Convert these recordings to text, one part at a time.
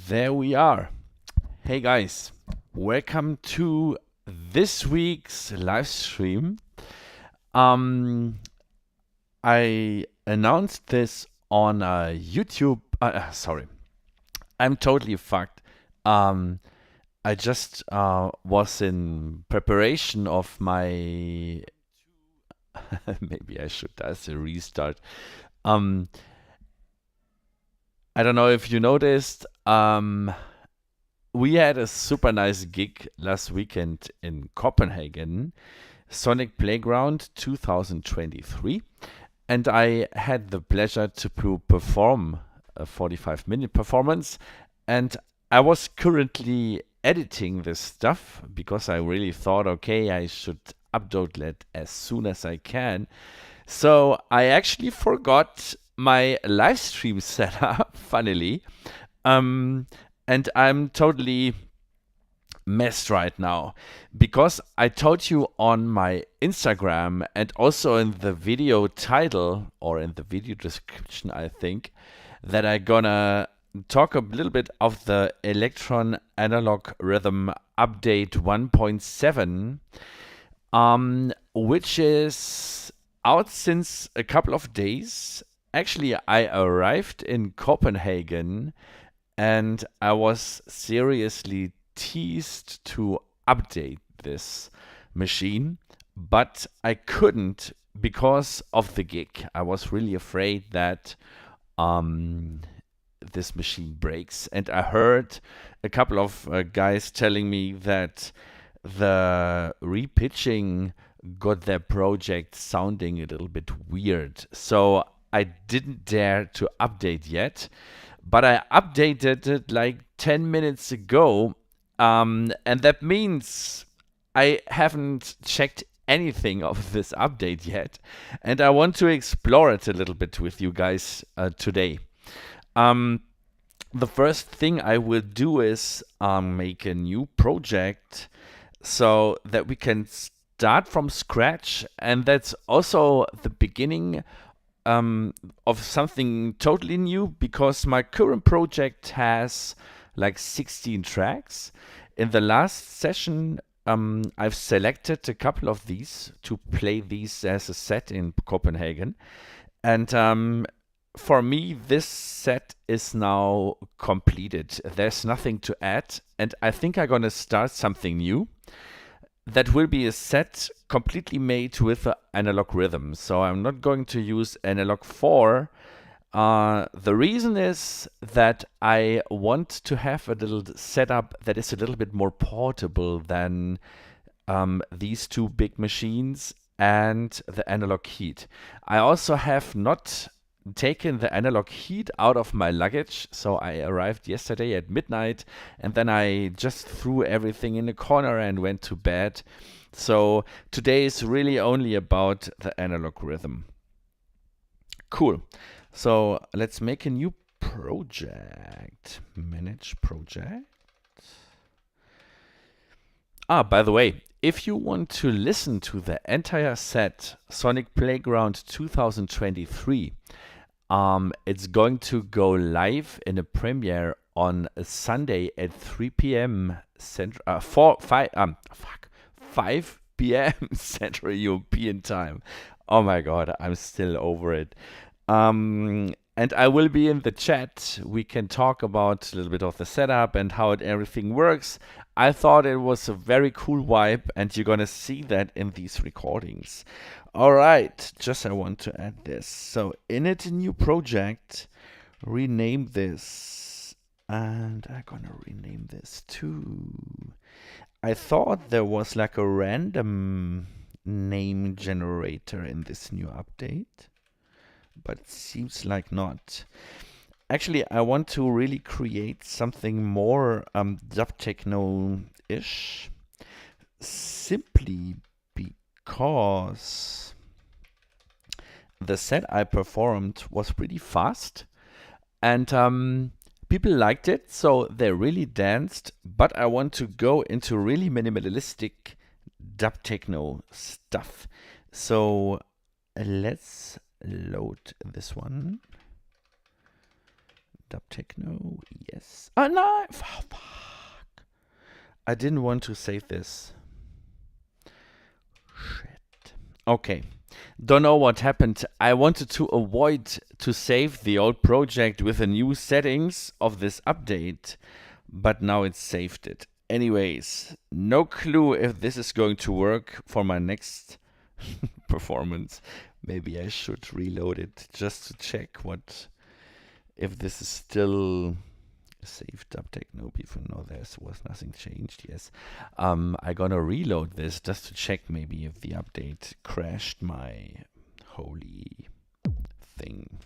There we are. Hey guys, welcome to this week's live stream. I announced this on YouTube. Sorry, I'm totally fucked. I just was in preparation of my. Maybe I should as a restart. I don't know if you noticed. We had a super nice gig last weekend in Copenhagen, Sonic Playground 2023, and I had the pleasure to perform a 45-minute performance. And I was currently editing this stuff because I really thought, okay, I should upload it as soon as I can. So I actually forgot my live stream setup, funnily. And I'm totally messed right now because I told you on my Instagram and also in the video title or in the video description, I think, that I'm gonna talk a little bit of the Elektron analog rhythm update 1.7, which is out since a couple of days. Actually, I arrived in Copenhagen and I was seriously teased to update this machine, but I couldn't because of the gig. I was really afraid that this machine breaks. And I heard a couple of guys telling me that the repitching got their project sounding a little bit weird. So I didn't dare to update yet, but I updated it like 10 minutes ago. And that means I haven't checked anything of this update yet. And I want to explore it a little bit with you guys today. The first thing I will do is make a new project so that we can start from scratch. And that's also the beginning of something totally new, because my current project has like 16 tracks. In the last session, I've selected a couple of these to play these as a set in Copenhagen. And for me, this set is now completed. There's nothing to add. And I think I'm going to start something new. That will be a set completely made with analog rhythm. So I'm not going to use analog 4. The reason is that I want to have a little setup that is a little bit more portable than these two big machines and the analog heat. I also have not taken the analog heat out of my luggage. So I arrived yesterday at midnight and then I just threw everything in a corner and went to bed. So today is really only about the analog rhythm. Cool. So let's make a new project. Manage project. By the way, if you want to listen to the entire set, Sonic Playground 2023, it's going to go live in a premiere on a Sunday at 3 p.m. 5 p.m. Central European Time. Oh my God, I'm still over it. And I will be in the chat. We can talk about a little bit of the setup and how everything works. I thought it was a very cool vibe, and you're going to see that in these recordings. All right, just I want to add this. So init a new project, rename this, and I'm going to rename this too. I thought there was like a random name generator in this new update, but it seems like not. Actually, I want to really create something more dub techno-ish, simply because the set I performed was pretty fast and people liked it, so they really danced. But I want to go into really minimalistic dub techno stuff. So let's load this one. Dub techno, yes. Oh no! Oh, fuck. I didn't want to save this. Shit. Okay. Don't know what happened. I wanted to avoid to save the old project with the new settings of this update, but now it saved it. Anyways, no clue if this is going to work for my next performance. Maybe I should reload it just to check if this is still saved up techno before. No, there was nothing changed. Yes, I'm gonna reload this just to check maybe if the update crashed my holy thing.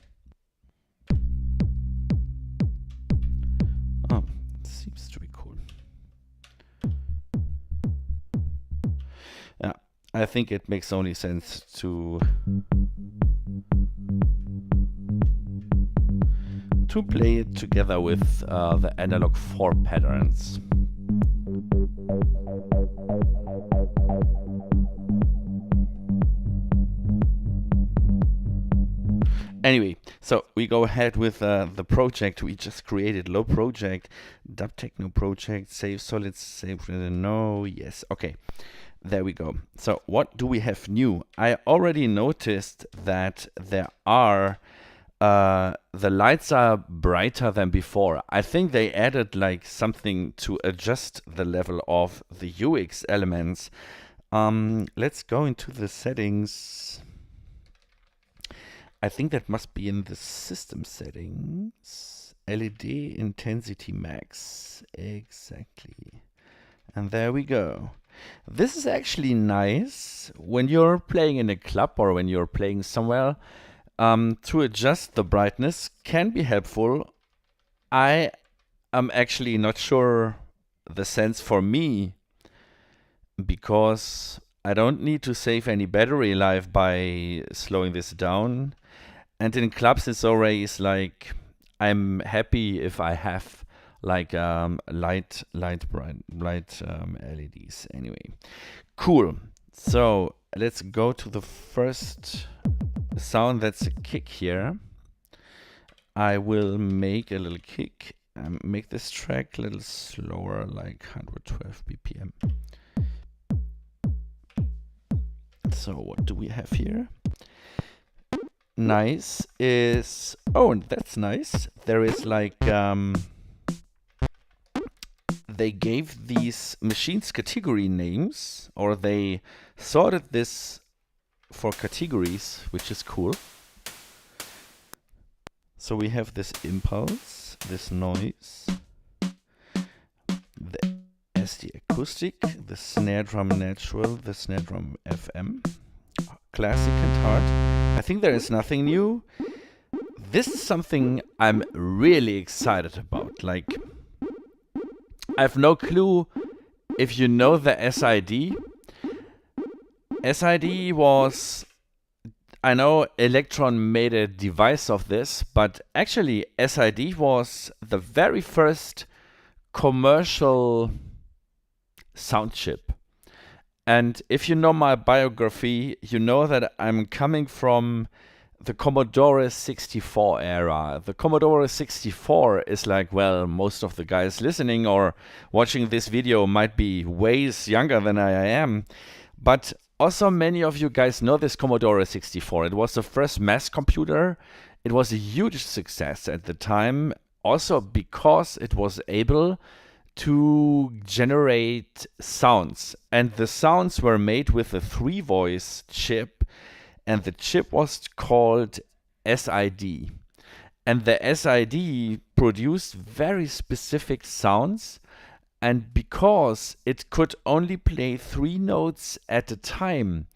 Oh, seems to be cool. Yeah, I think it makes only sense to play it together with the analog 4 patterns. Anyway, so we go ahead with the project we just created. Low project, dub techno project, save solids, save no, yes, okay. There we go. So what do we have new? I already noticed that there are the lights are brighter than before. I think they added like something to adjust the level of the UX elements. Let's go into the settings. I think that must be in the system settings. LED intensity max. Exactly. And there we go. This is actually nice when you're playing in a club or when you're playing somewhere. To adjust the brightness can be helpful. I am actually not sure the sense for me because I don't need to save any battery life by slowing this down. And in clubs, it's always like I'm happy if I have like light LEDs. Anyway, cool. So let's go to the first sound. That's a kick here. I will make a little kick and make this track a little slower, like 112 BPM. So what do we have here? Nice is, oh, that's nice. There is like, they gave these machines category names, or they sorted this for categories, which is cool. So we have this impulse, this noise, the SD acoustic, the snare drum natural, the snare drum FM, classic and hard. I think there is nothing new. This is something I'm really excited about. Like, I have no clue if you know the SID. SID was, I know Elektron made a device of this, but actually SID was the very first commercial sound chip. And if you know my biography, you know that I'm coming from the Commodore 64 era. The Commodore 64 is like, well, most of the guys listening or watching this video might be ways younger than I am. But also many of you guys know this Commodore 64. It was the first mass computer. It was a huge success at the time, also because it was able to generate sounds. And the sounds were made with a 3-voice chip, and the chip was called SID. And the SID produced very specific sounds, and because it could only play 3 notes at a time,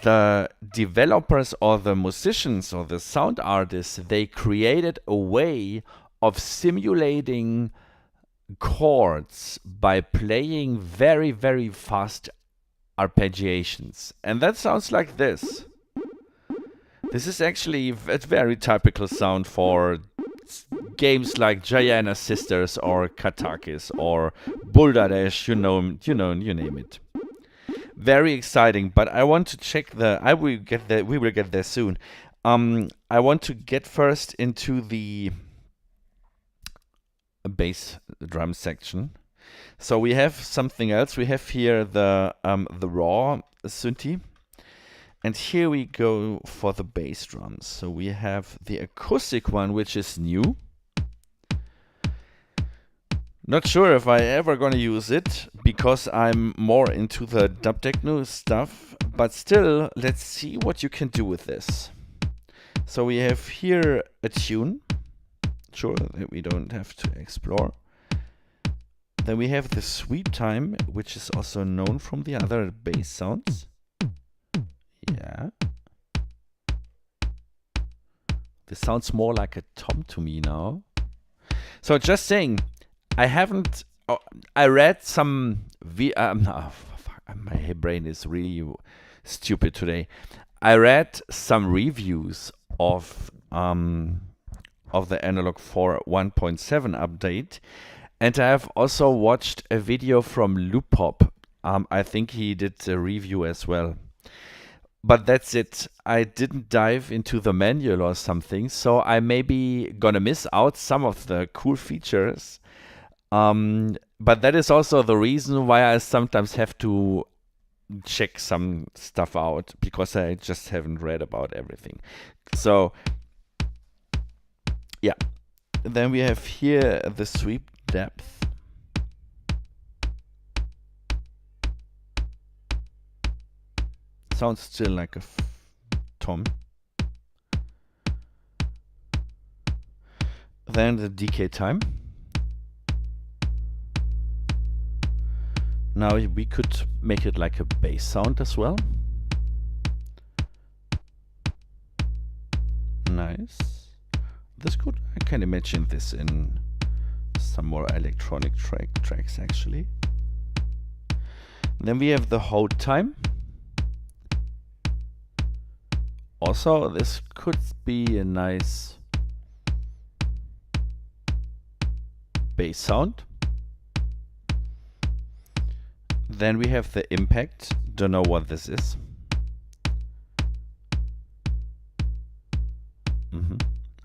the developers or the musicians or the sound artists, they created a way of simulating chords by playing very, very fast arpeggiations. And that sounds like this. This is actually a very typical sound for games like Gianna Sisters or Katakis or Buldadesh, you name it. Very exciting, but I want to check we will get there soon. I want to get first into the bass drum section. So we have something else. We have here the raw synth, and here we go for the bass drums. So we have the acoustic one, which is new. Not sure if I ever gonna use it because I'm more into the dub techno stuff, but still, let's see what you can do with this. So we have here a tune. Sure, that we don't have to explore. Then we have the sweep time, which is also known from the other bass sounds. Yeah. This sounds more like a tom to me now. So just saying, I haven't. Oh, I read some. My brain is really stupid today. I read some reviews of the Analog 4 1.7 update, and I have also watched a video from Loopop. I think he did a review as well. But that's it. I didn't dive into the manual or something, so I may be gonna miss out some of the cool features. But that is also the reason why I sometimes have to check some stuff out, because I just haven't read about everything. So yeah. Then we have here the sweep depth. Sounds still like a tom. Then the decay time. Now we could make it like a bass sound as well. Nice. This could, I can imagine this in some more electronic tracks actually. Then we have the hold time. Also, this could be a nice bass sound. Then we have the impact. Don't know what this is.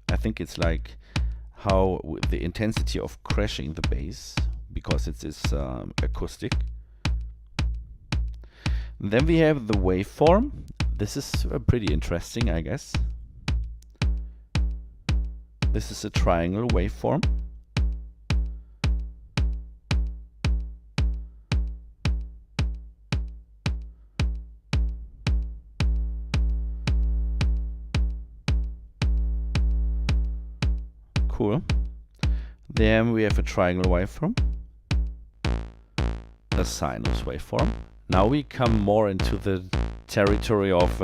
I think it's like how the intensity of crashing the bass, because it is acoustic. Then we have the waveform. This is pretty interesting, I guess. This is a triangle waveform. Cool. Then we have a triangle waveform, a sinus waveform. Now we come more into the territory of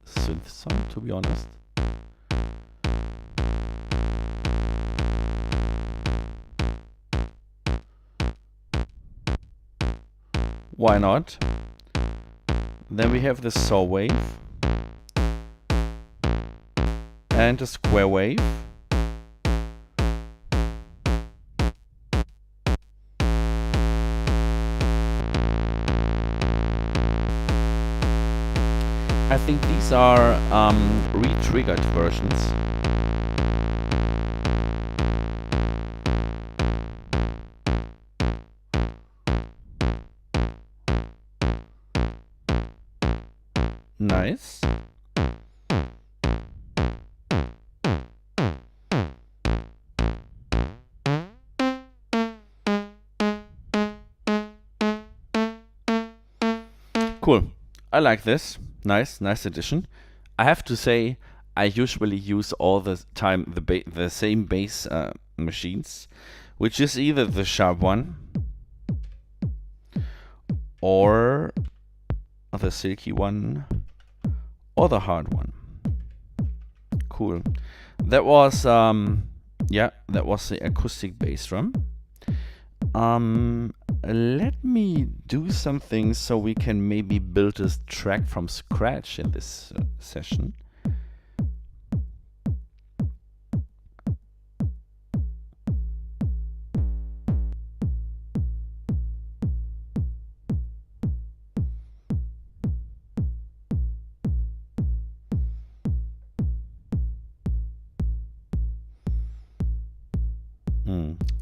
synth sound, to be honest. Why not? Then we have the saw wave and a square wave. I think these are re-triggered versions. Nice. Cool. I like this. Nice addition. I have to say, I usually use all the time the same bass machines, which is either the sharp one or the silky one or the hard one. Cool. That was that was the acoustic bass drum. Let me do something so we can maybe build this track from scratch in this session.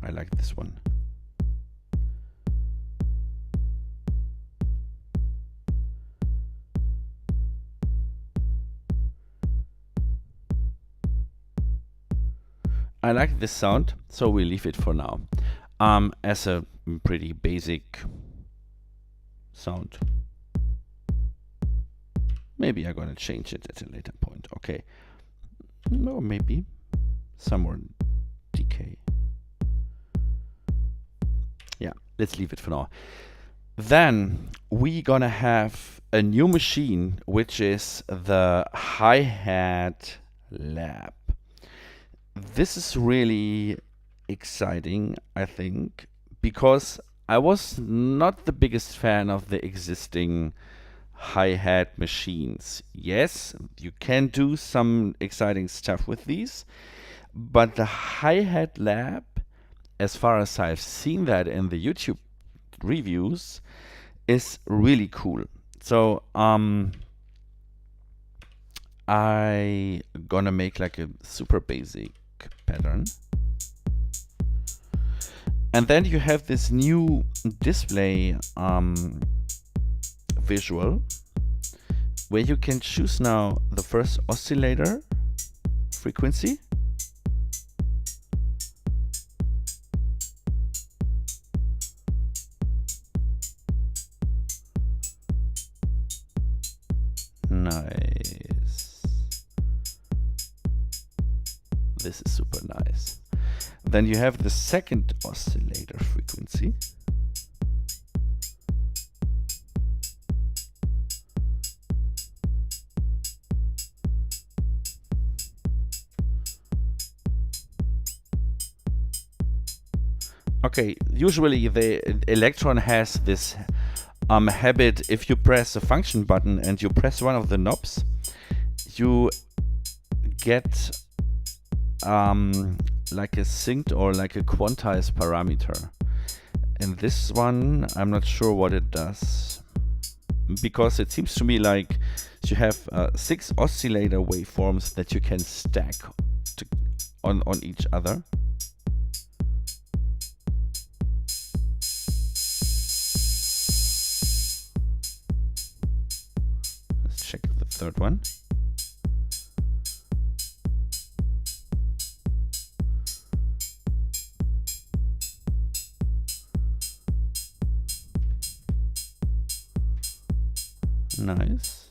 I like this one. I like this sound, so we leave it for now as a pretty basic sound. Maybe I'm gonna change it at a later point. Okay, or maybe some more decay. Yeah, let's leave it for now. Then we're gonna have a new machine, which is the hi-hat lab. This is really exciting, I think, because I was not the biggest fan of the existing hi-hat machines. Yes, you can do some exciting stuff with these, but the hi-hat lab, as far as I've seen that in the YouTube reviews, is really cool. So I gonna make like a super basic pattern. And then you have this new display visual where you can choose now the first oscillator frequency. Nice. This is super nice. Then you have the second oscillator frequency. Okay, usually the Elektron has this habit, if you press a function button and you press one of the knobs, you get like a synced or like a quantized parameter. And this one, I'm not sure what it does, because it seems to me like you have 6 oscillator waveforms that you can stack on each other. Let's check the third one. Nice.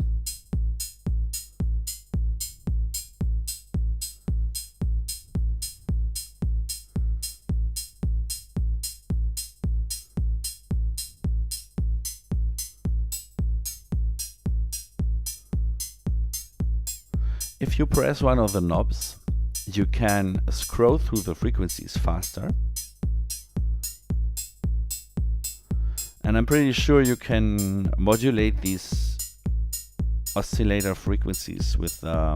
If you press one of the knobs, you can scroll through the frequencies faster. And I'm pretty sure you can modulate these oscillator frequencies with LFO.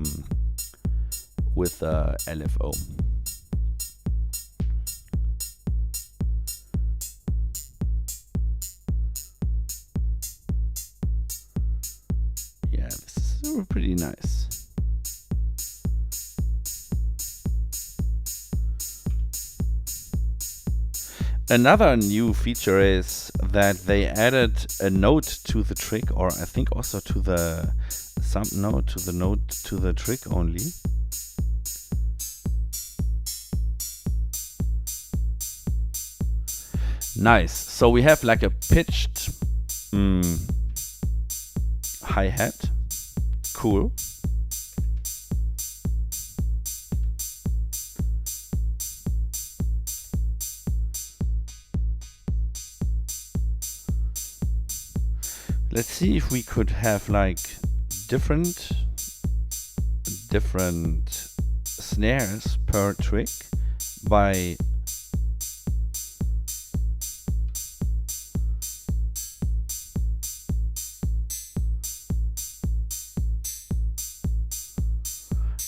Yeah, this is pretty nice. Another new feature is that they added a note to the trick, or I think also to the note to the trick only. Nice. So we have like a pitched hi-hat. Cool. Let's see if we could have like different snares per trick by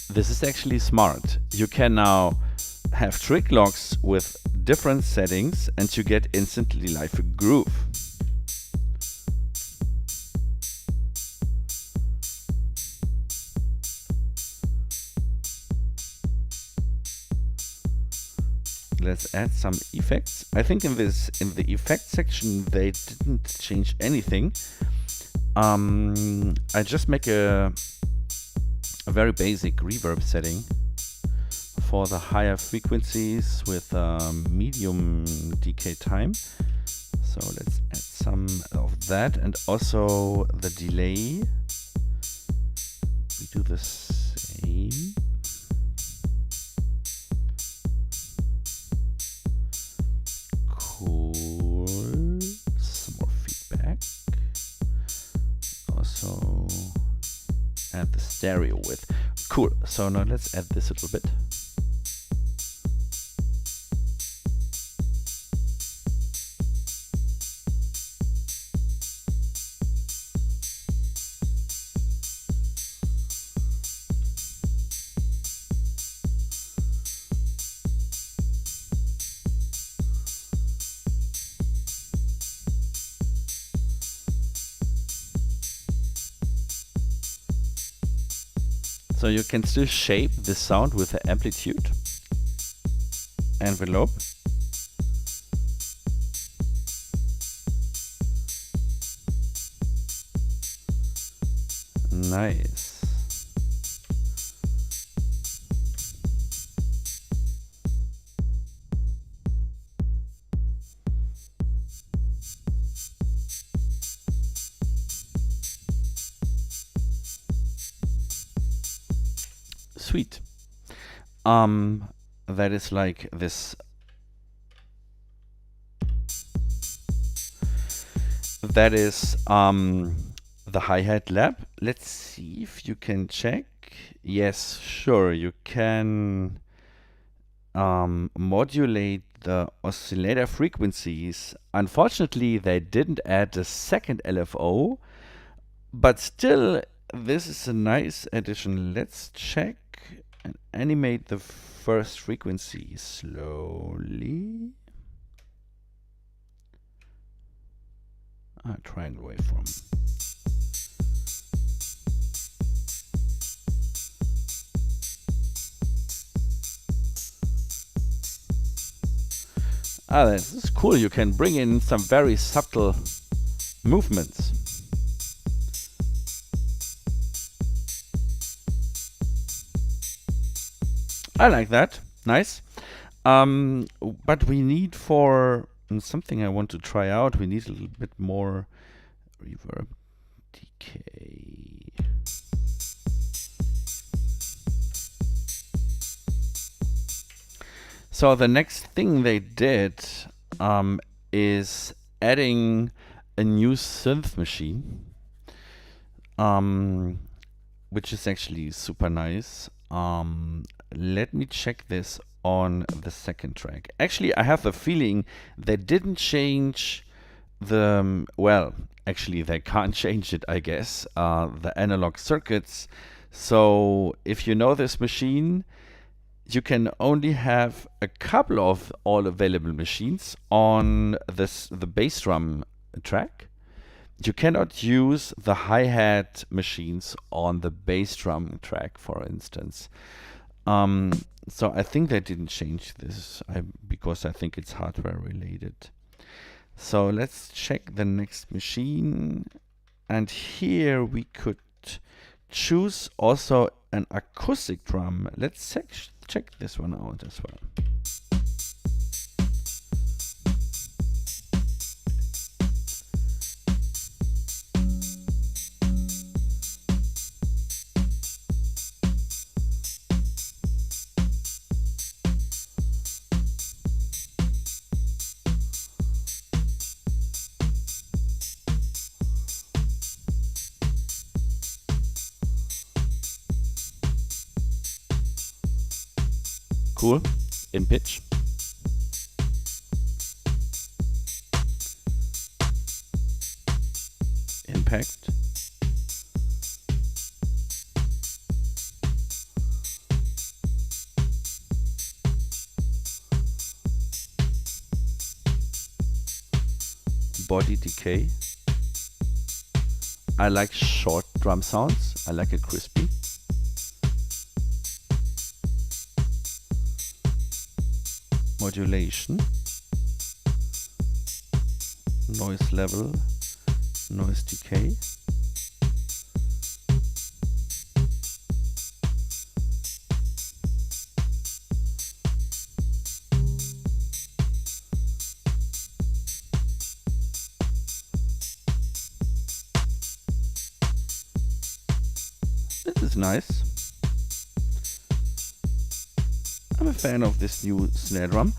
this is actually smart. You can now have trick locks with different settings and you get instantly like a groove. let's add some effects. I think in the effect section they didn't change anything. I just make a very basic reverb setting for the higher frequencies with medium decay time. So let's add some of that, and also the delay. We do the same. Cool. Some more feedback. Also add the stereo width. Cool. So now let's add this a little bit. So you can still shape the sound with the amplitude envelope. Nice. Sweet. That is like this. That is the hi-hat lab. Let's see if you can check. Yes, sure, you can modulate the oscillator frequencies. Unfortunately, they didn't add a second LFO, but still, this is a nice addition. Let's check and animate the first frequency slowly. Triangle waveform. This is cool. You can bring in some very subtle movements. I like that. Nice. But we need for something I want to try out, we need a little bit more reverb decay. So the next thing they did is adding a new synth machine, which is actually super nice. Let me check this on the second track. Actually, I have a feeling they didn't change the, well, actually they can't change it, I guess, the analog circuits. So if you know this machine, you can only have a couple of all available machines on the bass drum track. You cannot use the hi-hat machines on the bass drum track, for instance. So I think they didn't change this because I think it's hardware related. So let's check the next machine. And here we could choose also an acoustic drum. Let's check this one out as well. Cool, in pitch. Impact. Body decay. I like short drum sounds. I like it crispy. modulation, noise level, noise decay. This is nice. I'm a fan of this new snare drum.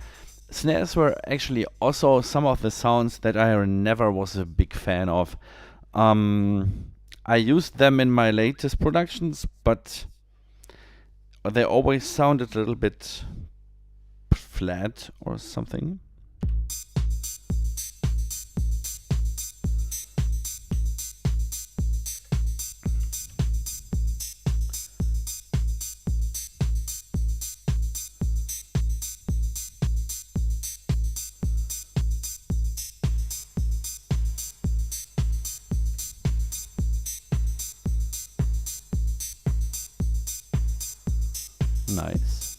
Snares were actually also some of the sounds that I never was a big fan of. I used them in my latest productions, but they always sounded a little bit flat or something. Nice.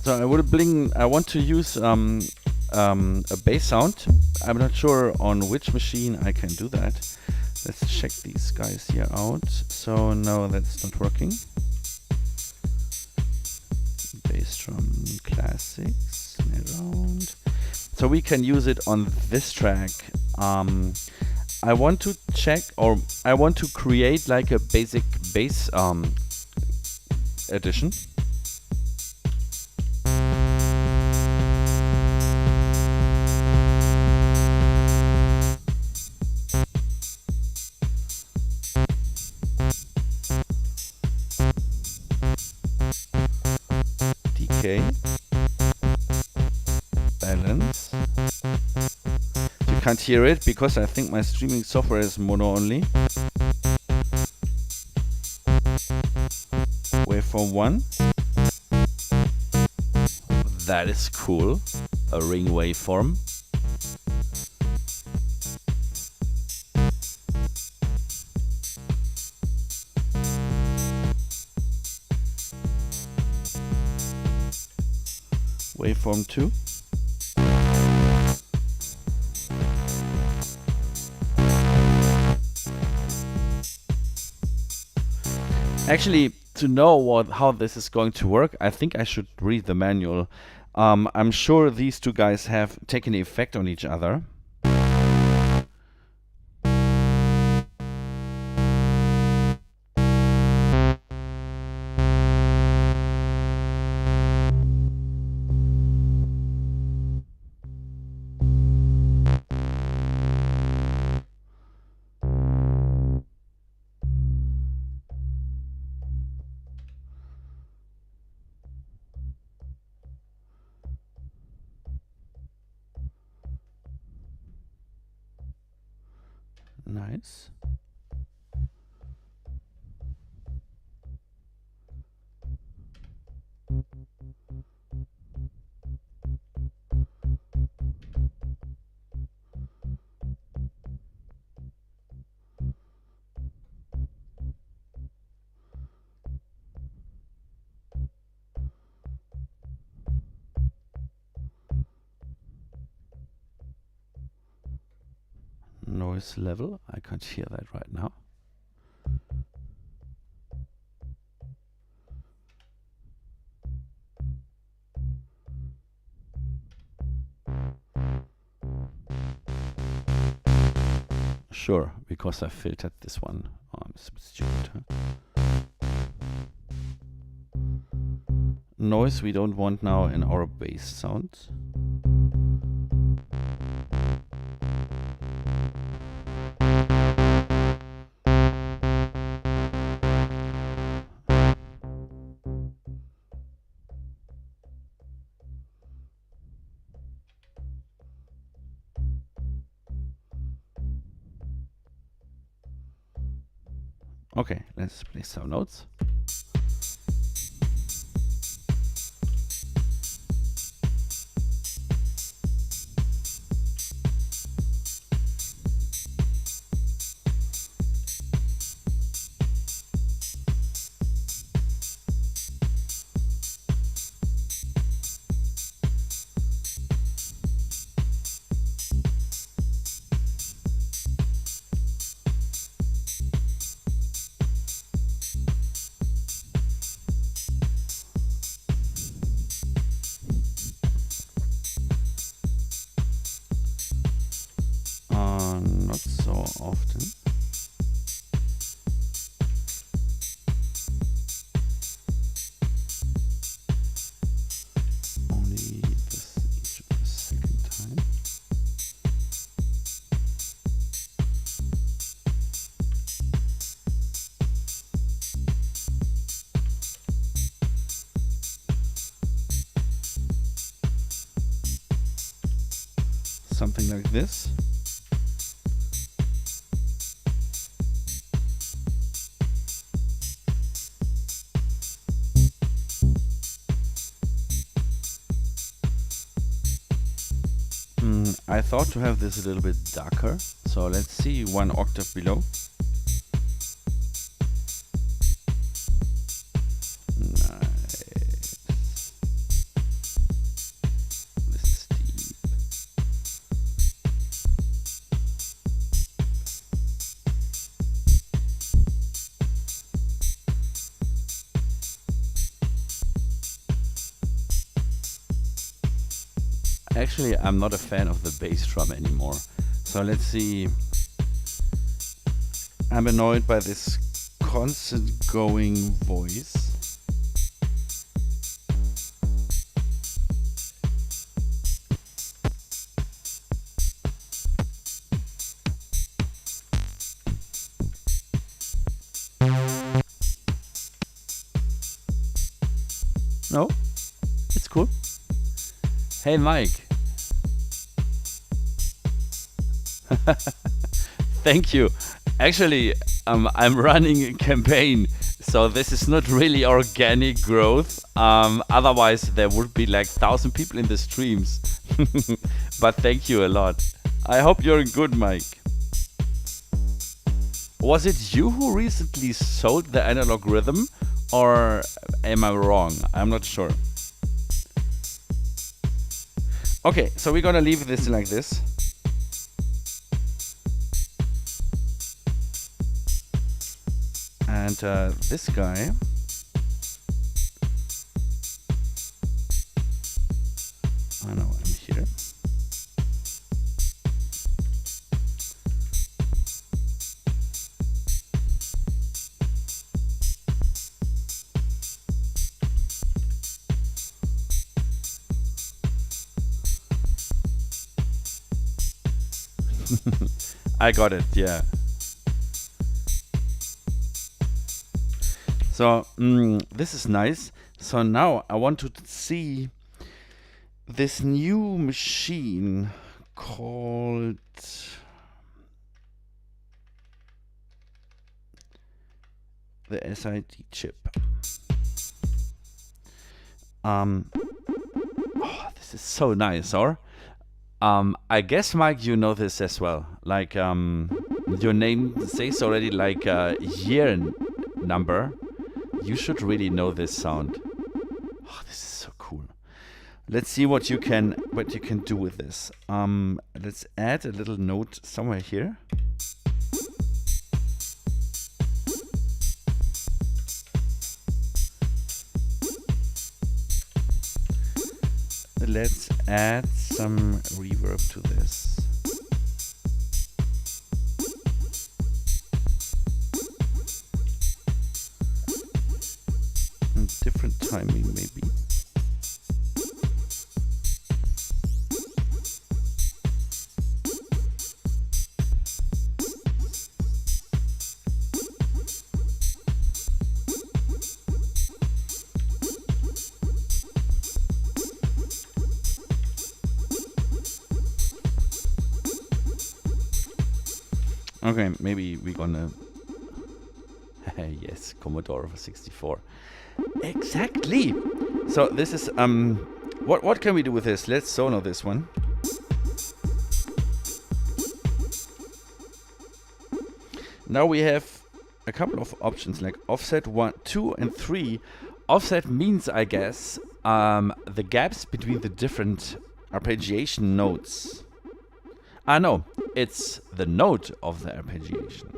So I want to use a bass sound. I'm not sure on which machine I can do that. Let's check these guys here out. So no, that's not working. Bass drum classics, snare round. So we can use it on this track. I want to check, or I want to create like a basic bass edition. Decay. Balance. You can't hear it because I think my streaming software is mono only. Waveform 1. That is cool. A ring waveform. Waveform 2. Actually, to know how this is going to work, I think I should read the manual. I'm sure these two guys have taken effect on each other. Nice. Noise level, I can't hear that right now. Sure, because I filtered this one. Oh, I'm so stupid, huh? Noise we don't want now in our bass sounds. Okay, let's play some notes. something like this. I thought to have this a little bit darker, so let's see, 1 octave below. Nice. This is deep. Actually, I'm not a fan of the bass drum anymore. So let's see. I'm annoyed by this constant going voice. No, it's cool. Hey, Mike. Thank you. Actually, I'm running a campaign, so this is not really organic growth. Otherwise, there would be like 1,000 people in the streams. But thank you a lot. I hope you're good, Mike. Was it you who recently sold the analog rhythm, or am I wrong? I'm not sure. Okay, so we're gonna leave this like this. And this guy, oh no, I'm here. I got it, yeah. So this is nice. So now I want to see this new machine called the SID chip. Oh, this is so nice, or? I guess, Mike, you know this as well. Like your name says already, like a year number. You should really know this sound. Oh, this is so cool. Let's see what you can do with this. Let's add a little note somewhere here. Let's add some reverb to this. Different timing, maybe. Okay, maybe we're gonna. Yes, Commodore 64. Exactly. So this is what can we do with this? Let's sono this one. Now we have a couple of options like offset 1, 2, and 3. Offset means, I guess, the gaps between the different arpeggiation notes. No, it's the note of the arpeggiation.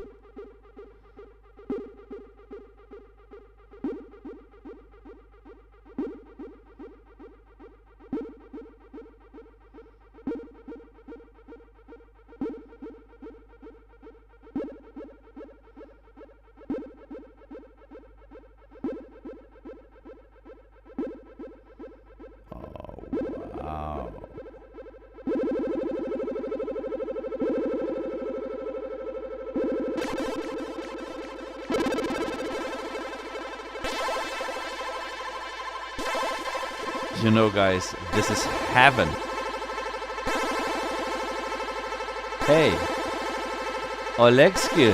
You know, guys, this is heaven. Hey, Oleksky,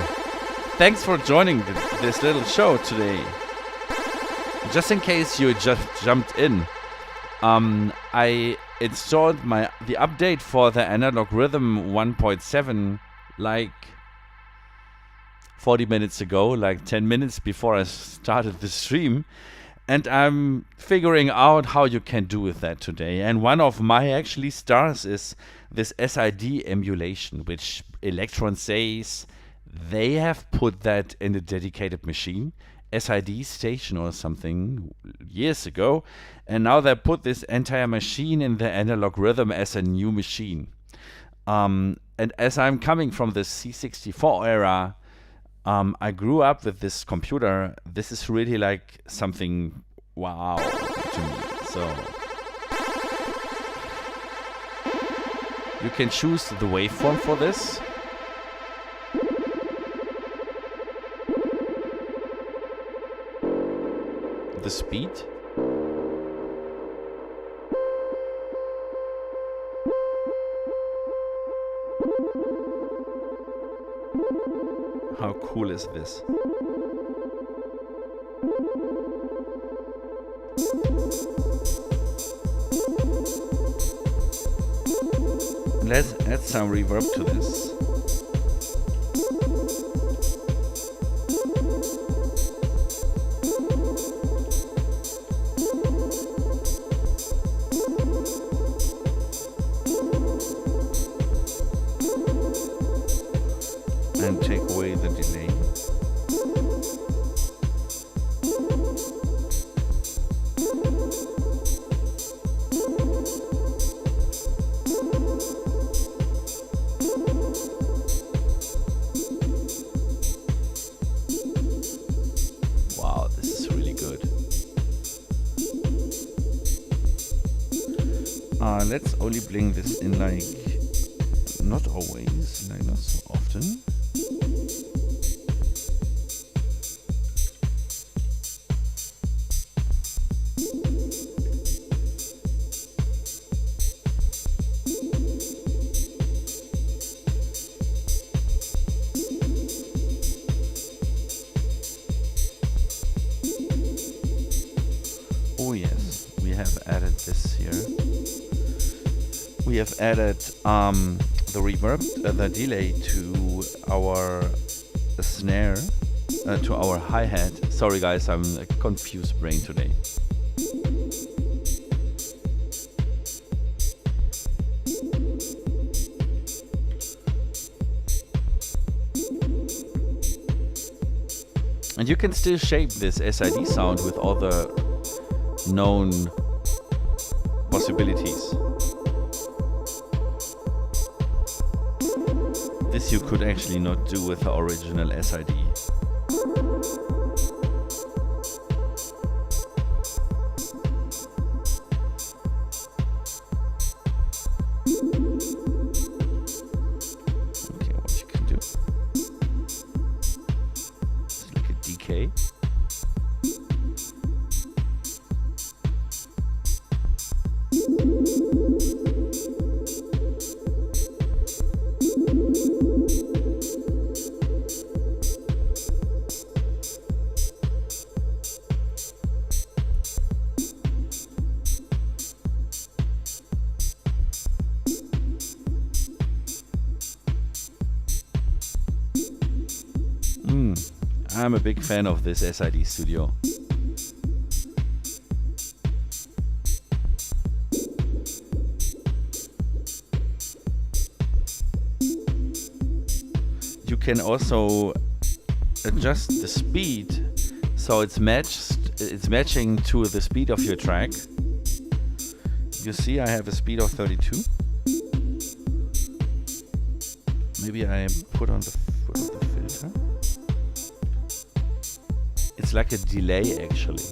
thanks for joining this little show today. Just in case you just jumped in, I installed the update for the Analog Rhythm 1.7 like 40 minutes ago, like 10 minutes before I started the stream. And I'm figuring out how you can do with that today. And one of my actually stars is this SID emulation, which Elektron says they have put that in a dedicated machine, SID station or something, years ago. And now they put this entire machine in the Analog Rhythm as a new machine. And as I'm coming from the C64 era, I grew up with this computer. This is really like something wow to me. So you can choose the waveform for this. The speed. How cool is this? Let's add some reverb to this. And take away the delay. Wow, this is really good. Let's only bring this in like, not always, like not so often. Oh yes, we have added this here. We have added the reverb, the delay to our snare, to our hi-hat. Sorry guys, I'm a confused brain today. And you can still shape this SID sound with all the known possibilities. This you could actually not do with the original SID. Okay, what you can do. It's like a decay. I'm a big fan of this SID Studio. You can also adjust the speed so it's matching to the speed of your track. You see I have a speed of 32. Maybe I put on the filter. It's like a delay actually.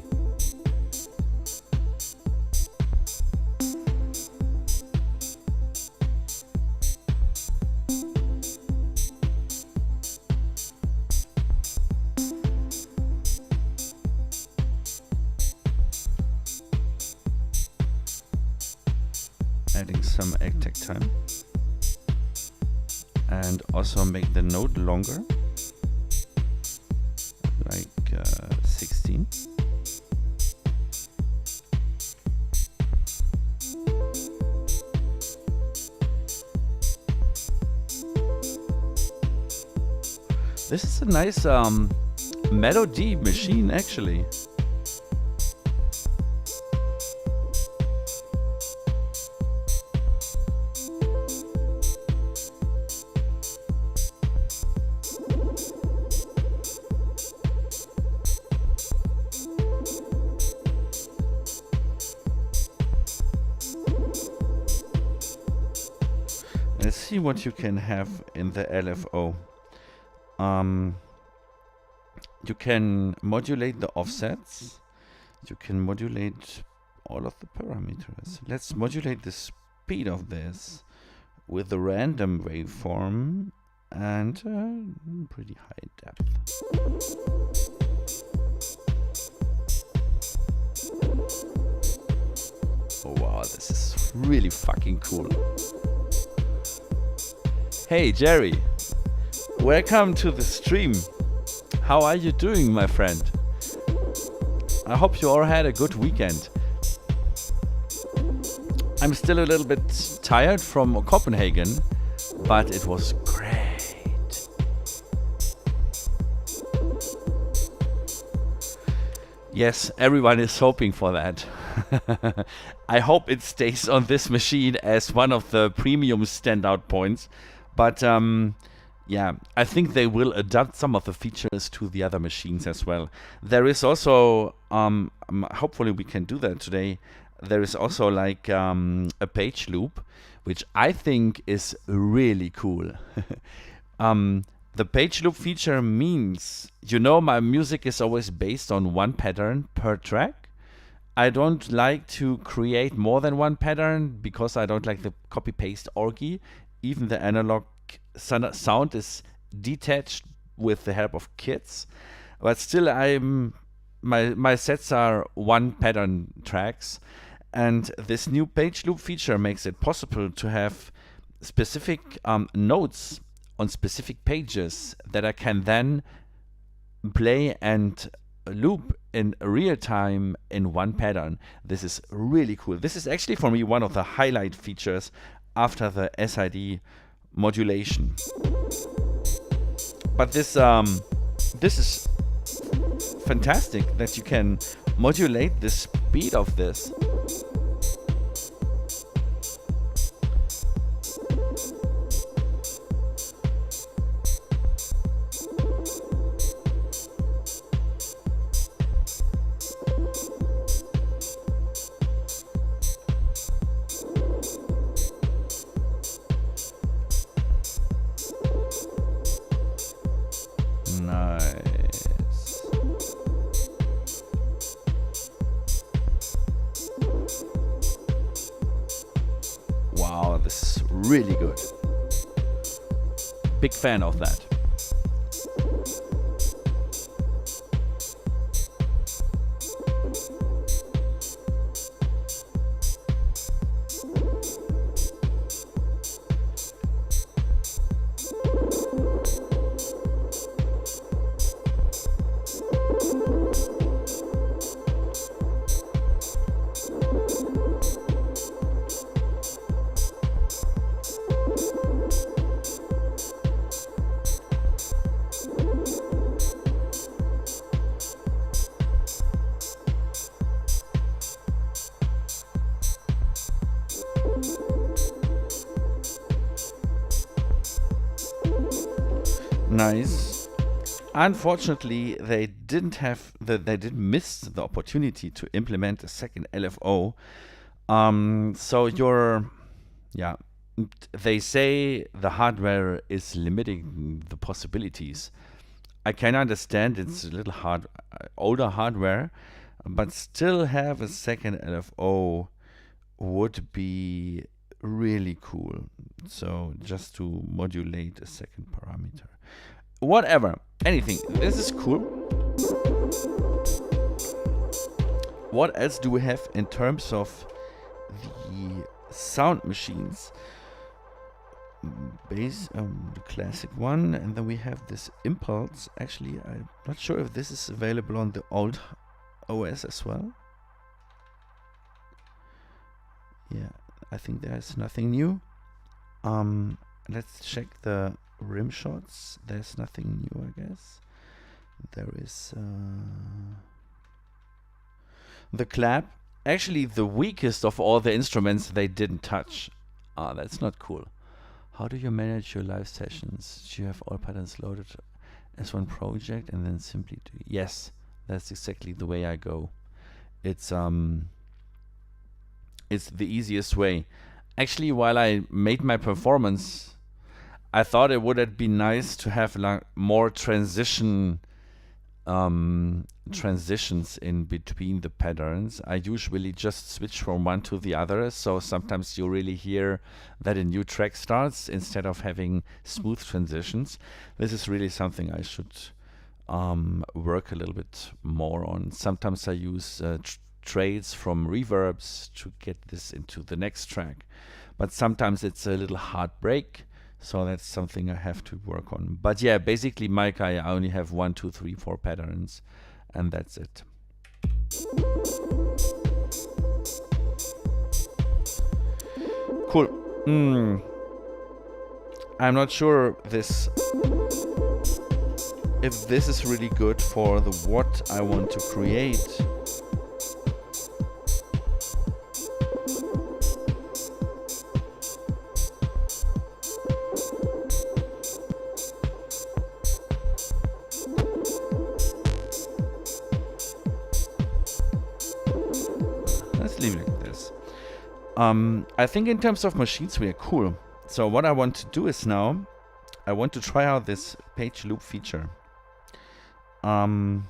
Adding some tech time. and also make the note longer, like 16. This is a nice melody machine, actually. Let's see what you can have in the LFO. You can modulate the offsets. You can modulate all of the parameters. Let's modulate the speed of this with a random waveform and pretty high depth. Oh wow, this is really fucking cool. Hey Jerry, welcome to the stream. How are you doing, my friend? I hope you all had a good weekend. I'm still a little bit tired from Copenhagen, but it was great. Yes, everyone is hoping for that. I hope it stays on this machine as one of the premium standout points. But yeah, I think they will adapt some of the features to the other machines as well. There is also, hopefully we can do that today, there is also like a page loop, which I think is really cool. The page loop feature means, you know, my music is always based on one pattern per track. I don't like to create more than one pattern because I don't like the copy-paste orgy. Even the analog sound is detached with the help of kits, but still my sets are one pattern tracks, and this new page loop feature makes it possible to have specific notes on specific pages that I can then play and loop in real time in one pattern. This is really cool. This is actually for me one of the highlight features after the SID modulation. But this is fantastic that you can modulate the speed of this. Really good. Big fan of that. Nice. Unfortunately, they didn't miss the opportunity to implement a second LFO. So they say the hardware is limiting the possibilities. I can understand it's a little older hardware, but still have a second LFO would be really cool. So just to modulate a second parameter. Whatever, anything. This is cool. What else do we have in terms of the sound machines? bass, the classic one, and then we have this impulse. Actually, I'm not sure if this is available on the old OS as well. Yeah, I think there's nothing new. Let's check the rim shots. There's nothing new, I guess. There is the clap. Actually, the weakest of all the instruments they didn't touch. Ah, that's not cool. How do you manage your live sessions? Do you have all patterns loaded as one project and then simply do? Yes, that's exactly the way I go. It's the easiest way. Actually, while I made my performance, I thought it would have been nice to have like more transitions in between the patterns. I usually just switch from one to the other, so sometimes you really hear that a new track starts instead of having smooth transitions. This is really something I should work a little bit more on. Sometimes I use trades from reverbs to get this into the next track, but sometimes it's a little hard break. So that's something I have to work on. But yeah, basically, Mike, I only have 1, 2, 3, 4 patterns, and that's it. Cool. I'm not sure if this is really good for the what I want to create. I think in terms of machines we are cool. So what I want to do is now, I want to try out this page loop feature. I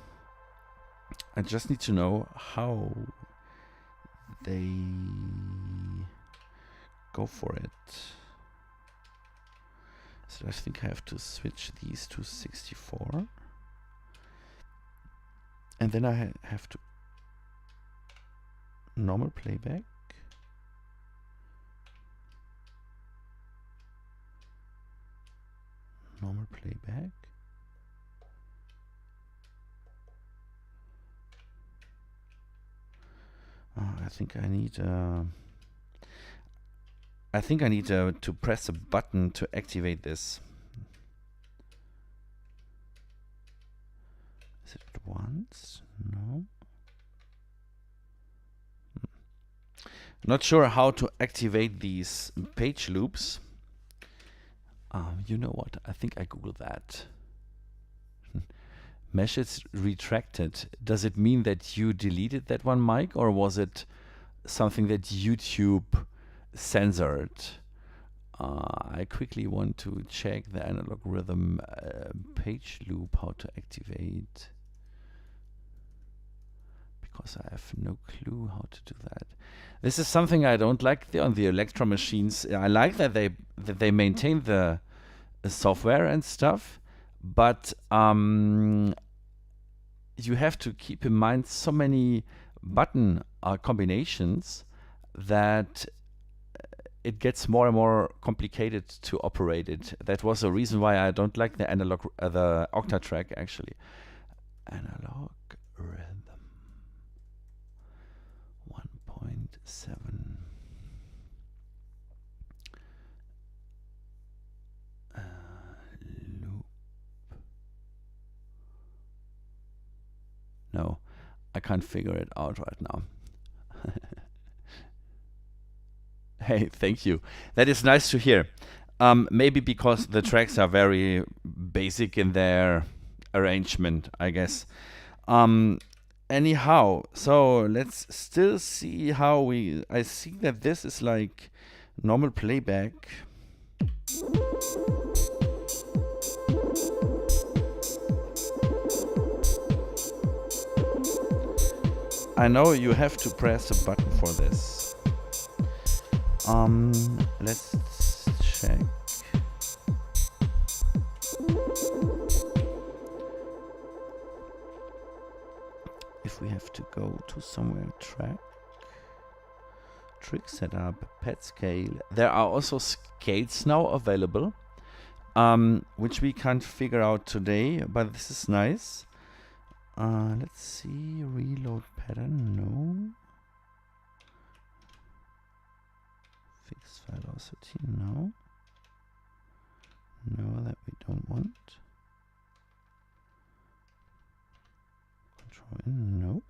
just need to know how they go for it. So I think I have to switch these to 64. And then I have to normal playback. Normal playback. I think I need to press a button to activate this. Is it once? No. Not sure how to activate these page loops. You know what? I think I Googled that. Mesh is retracted. Does it mean that you deleted that one, Mike, or was it something that YouTube censored? I quickly want to check the analog rhythm page loop, how to activate, because I have no clue how to do that. This is something I don't like on the Elektron machines. I like that they maintain the software and stuff, but you have to keep in mind so many button combinations that it gets more and more complicated to operate it. That was the reason why I don't like the analog, the Octatrack actually. Analog rhythm 1.7. Loop. No, I can't figure it out right now. Hey, thank you. That is nice to hear. Maybe because the tracks are very basic in their arrangement, I guess. Anyhow, so let's still see how I see that this is like normal playback. I know you have to press a button for this. Let's check. If we have to go to somewhere, trick setup, pad scale. There are also scales now available, which we can't figure out today, but this is nice. Let's see, reload pattern, no. Fixed velocity, no. No, that we don't want. Control in, no.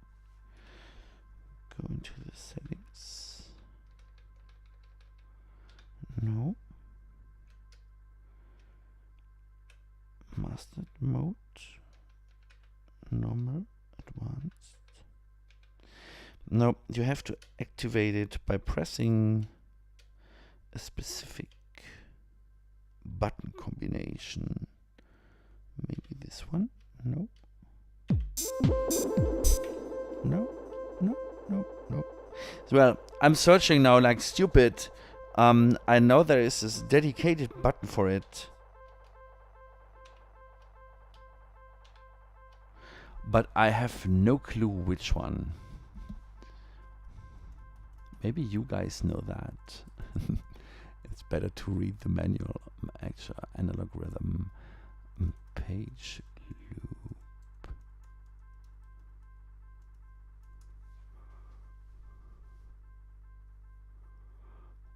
Go into the settings. No. Mastered mode. Normal. Advanced. No, you have to activate it by pressing a specific button combination. Maybe this one? No. No, no, no, no. Well, I'm searching now like stupid. I know there is this dedicated button for it. But I have no clue which one. Maybe you guys know that. It's better to read the manual. Actual analog rhythm page loop.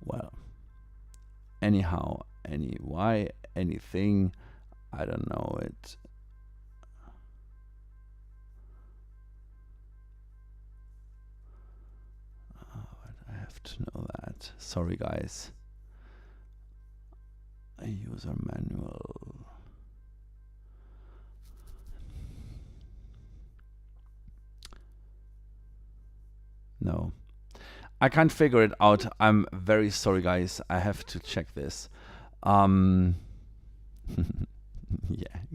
Well, anyhow, anything, I don't know it. But I have to know that. Sorry, guys. A user manual. No. I can't figure it out. I'm very sorry, guys. I have to check this. Yeah,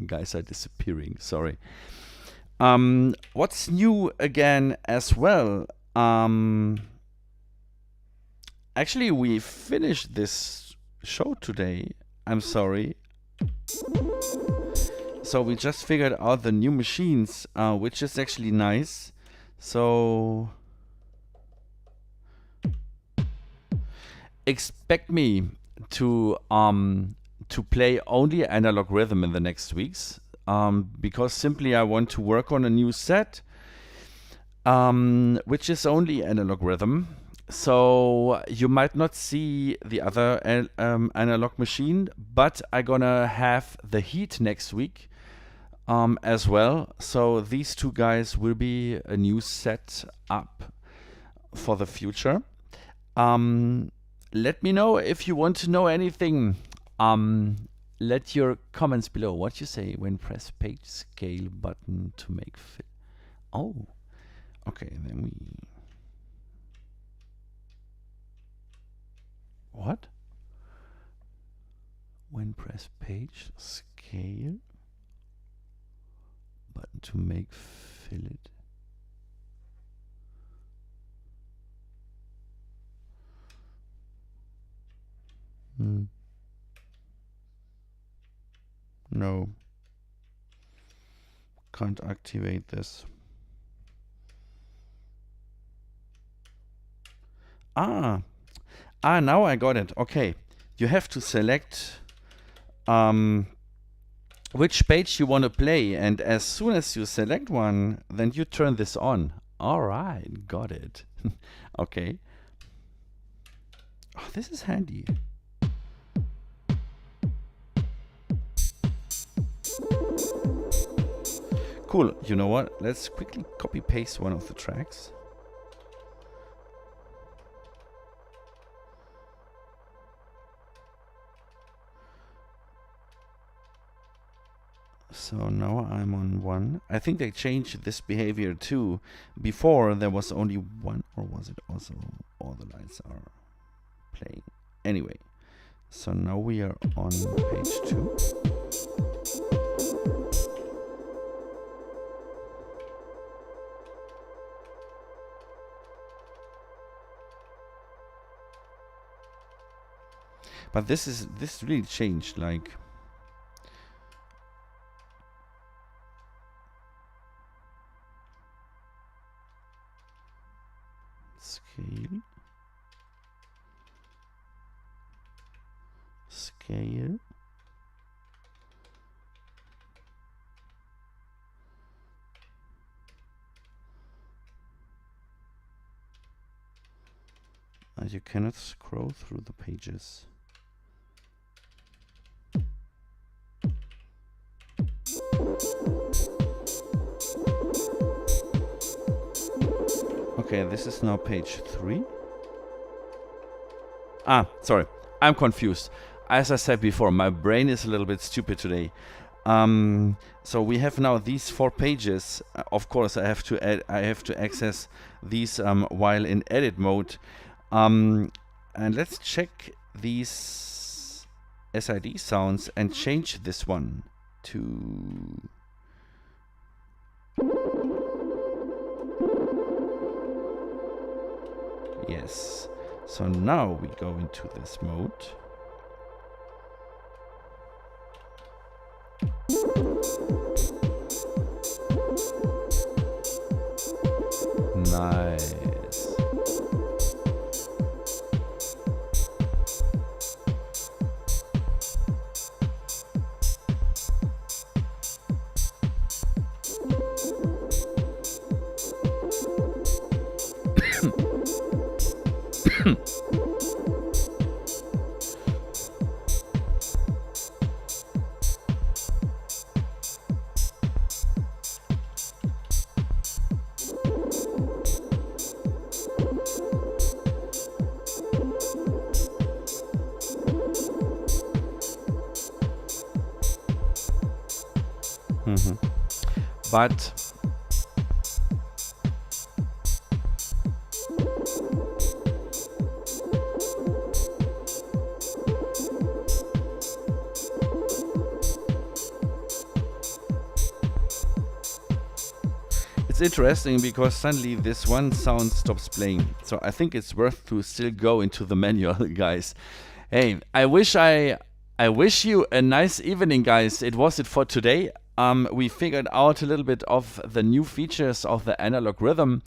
guys are disappearing. Sorry. What's new again as well? Actually, we finished this show today. I'm sorry. So we just figured out the new machines, which is actually nice. So expect me to play only analog rhythm in the next weeks, because simply I want to work on a new set, which is only analog rhythm. So you might not see the other analog machine, but I'm gonna have the Heat next week as well. So these two guys will be a new set up for the future. Let me know if you want to know anything. Let your comments below. What you say when press page scale button to make fit. Oh, okay, then we... What? When press page scale button to make fillet. No. Can't activate this. Now I got it. Okay. You have to select which page you want to play, and as soon as you select one, then you turn this on. All right, got it. Okay. Oh, this is handy. Cool. You know what? Let's quickly copy paste one of the tracks. So now I'm on one. I think they changed this behavior too. Before there was only one, or was it also all the lights are playing? Anyway, so now we are on page 2. But this really changed, like. Scale. scale. And you cannot scroll through the pages. Okay, this is now page 3. Ah, sorry, I'm confused. As I said before, my brain is a little bit stupid today. So we have now these 4 pages. Of course, I have to access these while in edit mode. And let's check these SID sounds and change this one to... Yes. So now we go into this mode. Nice. But it's interesting because suddenly this one sound stops playing. So I think it's worth to still go into the manual, guys. Hey, I wish you a nice evening, guys. It was it for today. We figured out a little bit of the new features of the analog rhythm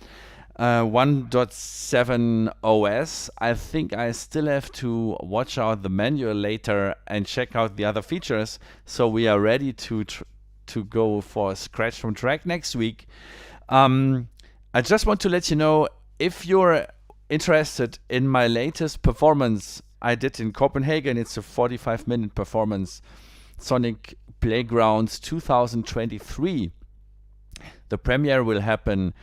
1.7 OS. I think I still have to watch out the manual later and check out the other features, so we are ready to go for Scratch from Track next week. I just want to let you know, if you're interested in my latest performance I did in Copenhagen, it's a 45-minute performance, Sonic Playgrounds 2023. The premiere will happen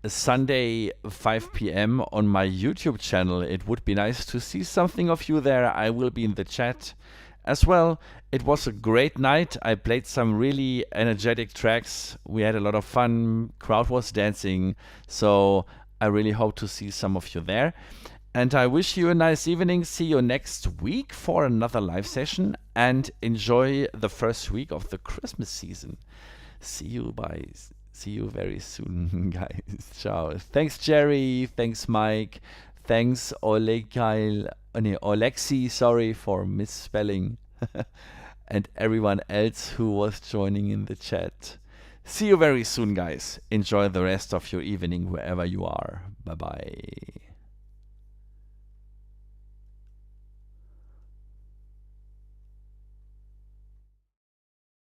Sunday 5 p.m. on my YouTube channel. It would be nice to see something of you there. I will be in the chat as well. It was a great night. I played some really energetic tracks. We had a lot of fun. Crowd was dancing. So I really hope to see some of you there. And I wish you a nice evening. See you next week for another live session. And enjoy the first week of the Christmas season. See you very soon, guys. Ciao. Thanks, Jerry. Thanks, Mike. Thanks, Alexi, sorry for misspelling. And everyone else who was joining in the chat. See you very soon, guys. Enjoy the rest of your evening wherever you are. Bye-bye.